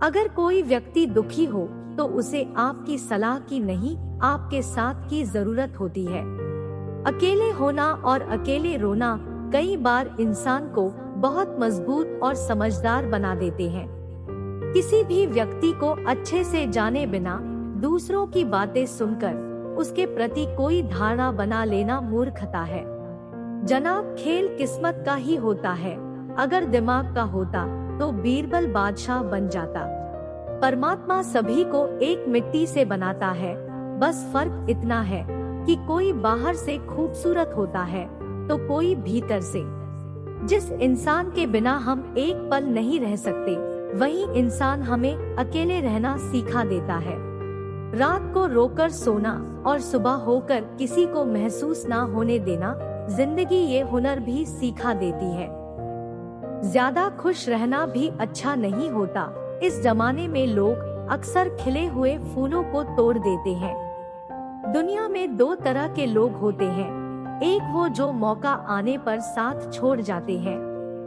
अगर कोई व्यक्ति दुखी हो तो उसे आपकी सलाह की नहीं, आपके साथ की जरूरत होती है। अकेले होना और अकेले रोना कई बार इंसान को बहुत मजबूत और समझदार बना देते हैं। किसी भी व्यक्ति को अच्छे से जाने बिना दूसरों की बातें सुनकर उसके प्रति कोई धारणा बना लेना मूर्खता है। जनाब, खेल किस्मत का ही होता है। अगर दिमाग का होता तो बीरबल बादशाह बन जाता। परमात्मा सभी को एक मिट्टी से बनाता है, बस फर्क इतना है कि कोई बाहर से खूबसूरत होता है तो कोई भीतर से। जिस इंसान के बिना हम एक पल नहीं रह सकते, वही इंसान हमें अकेले रहना सिखा देता है। रात को रोकर सोना और सुबह होकर किसी को महसूस ना होने देना, जिंदगी ये हुनर भी सिखा देती है। ज्यादा खुश रहना भी अच्छा नहीं होता। इस जमाने में लोग अक्सर खिले हुए फूलों को तोड़ देते हैं। दुनिया में दो तरह के लोग होते हैं, एक वो जो मौका आने पर साथ छोड़ जाते हैं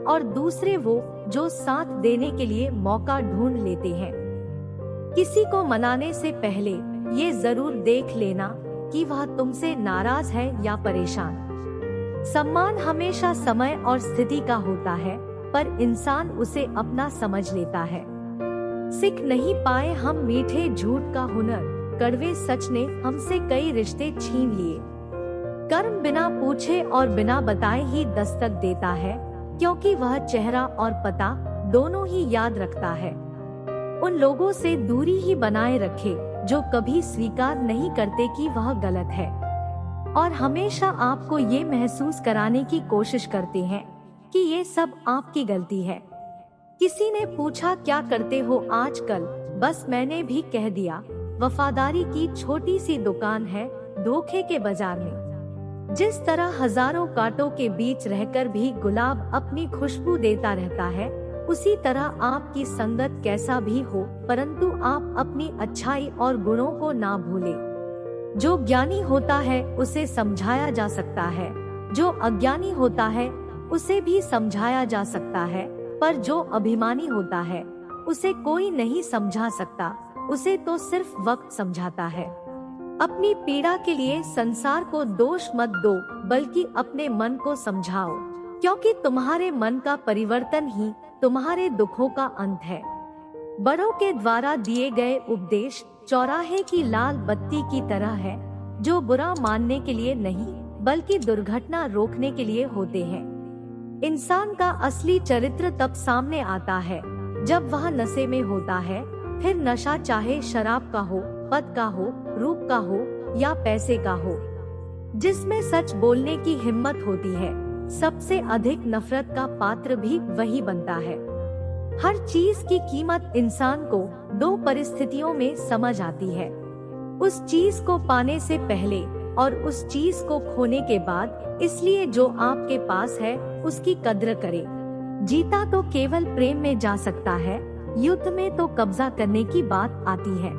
और दूसरे वो जो साथ देने के लिए मौका ढूंढ लेते हैं। किसी को मनाने से पहले ये जरूर देख लेना कि वह तुमसे नाराज है या परेशान। सम्मान हमेशा समय और स्थिति का होता है, पर इंसान उसे अपना समझ लेता है। सीख नहीं पाए हम मीठे झूठ का हुनर, कड़वे सच ने हमसे कई रिश्ते छीन लिए। कर्म बिना पूछे और बिना बताए ही दस्तक देता है, क्योंकि वह चेहरा और पता दोनों ही याद रखता है। उन लोगों से दूरी ही बनाए रखे जो कभी स्वीकार नहीं करते कि वह गलत है और हमेशा आपको ये महसूस कराने की कोशिश करते हैं कि ये सब आपकी गलती है। किसी ने पूछा क्या करते हो आजकल, बस मैंने भी कह दिया वफादारी की छोटी सी दुकान है धोखे के बाजार में। जिस तरह हजारों कांटों के बीच रहकर भी गुलाब अपनी खुशबू देता रहता है, उसी तरह आपकी संगत कैसा भी हो, परंतु आप अपनी अच्छाई और गुणों को ना भूलें। जो ज्ञानी होता है उसे समझाया जा सकता है, जो अज्ञानी होता है उसे भी समझाया जा सकता है, पर जो अभिमानी होता है उसे कोई नहीं समझा सकता, उसे तो सिर्फ वक्त समझाता है। अपनी पीड़ा के लिए संसार को दोष मत दो, बल्कि अपने मन को समझाओ, क्योंकि तुम्हारे मन का परिवर्तन ही तुम्हारे दुखों का अंत है। बड़ों के द्वारा दिए गए उपदेश चौराहे की लाल बत्ती की तरह है, जो बुरा मानने के लिए नहीं बल्कि दुर्घटना रोकने के लिए होते हैं। इंसान का असली चरित्र तब सामने आता है जब वह नशे में होता है, फिर नशा चाहे शराब का हो, पद का हो, रूप का हो या पैसे का हो। जिसमें सच बोलने की हिम्मत होती है, सबसे अधिक नफरत का पात्र भी वही बनता है। हर चीज की कीमत इंसान को दो परिस्थितियों में समझ आती है, उस चीज को पाने से पहले और उस चीज को खोने के बाद। इसलिए जो आपके पास है उसकी कद्र करे। जीता तो केवल प्रेम में जा सकता है, युद्ध में तो कब्जा करने की बात आती है।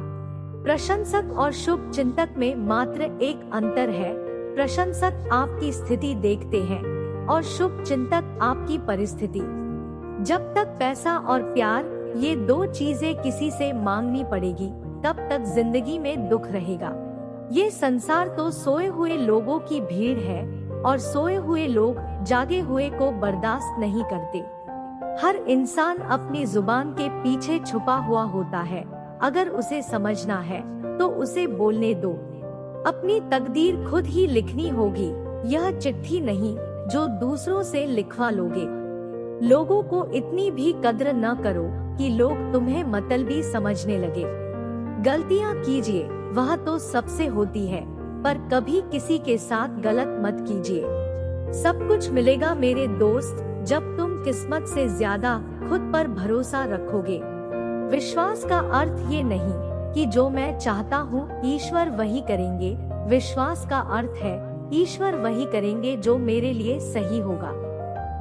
प्रशंसक और शुभ चिंतक में मात्र एक अंतर है, प्रशंसक आपकी स्थिति देखते हैं और शुभ चिंतक आपकी परिस्थिति। जब तक पैसा और प्यार ये दो चीजें किसी से मांगनी पड़ेगी, तब तक जिंदगी में दुख रहेगा। ये संसार तो सोए हुए लोगों की भीड़ है और सोए हुए लोग जागे हुए को बर्दाश्त नहीं करते। हर इंसान अपनी जुबान के पीछे छुपा हुआ होता है, अगर उसे समझना है तो उसे बोलने दो। अपनी तकदीर खुद ही लिखनी होगी, यह चिट्ठी नहीं जो दूसरों से लिखवा लोगे। लोगों को इतनी भी कद्र न करो कि लोग तुम्हें मतलबी समझने लगे। गलतियां कीजिए, वह तो सबसे होती है, पर कभी किसी के साथ गलत मत कीजिए। सब कुछ मिलेगा मेरे दोस्त, जब तुम किस्मत से ज्यादा खुद पर भरोसा रखोगे। विश्वास का अर्थ ये नहीं कि जो मैं चाहता हूँ ईश्वर वही करेंगे, विश्वास का अर्थ है ईश्वर वही करेंगे जो मेरे लिए सही होगा।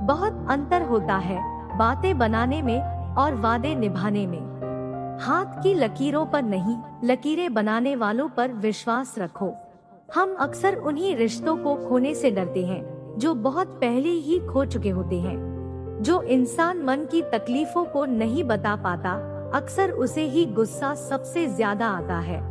बहुत अंतर होता है बातें बनाने में और वादे निभाने में। हाथ की लकीरों पर नहीं, लकीरें बनाने वालों पर विश्वास रखो। हम अक्सर उन्हीं रिश्तों को खोने से डरते हैं जो बहुत पहले ही खो चुके होते हैं। जो इंसान मन की तकलीफों को नहीं बता पाता, अक्सर उसे ही गुस्सा सबसे ज्यादा आता है।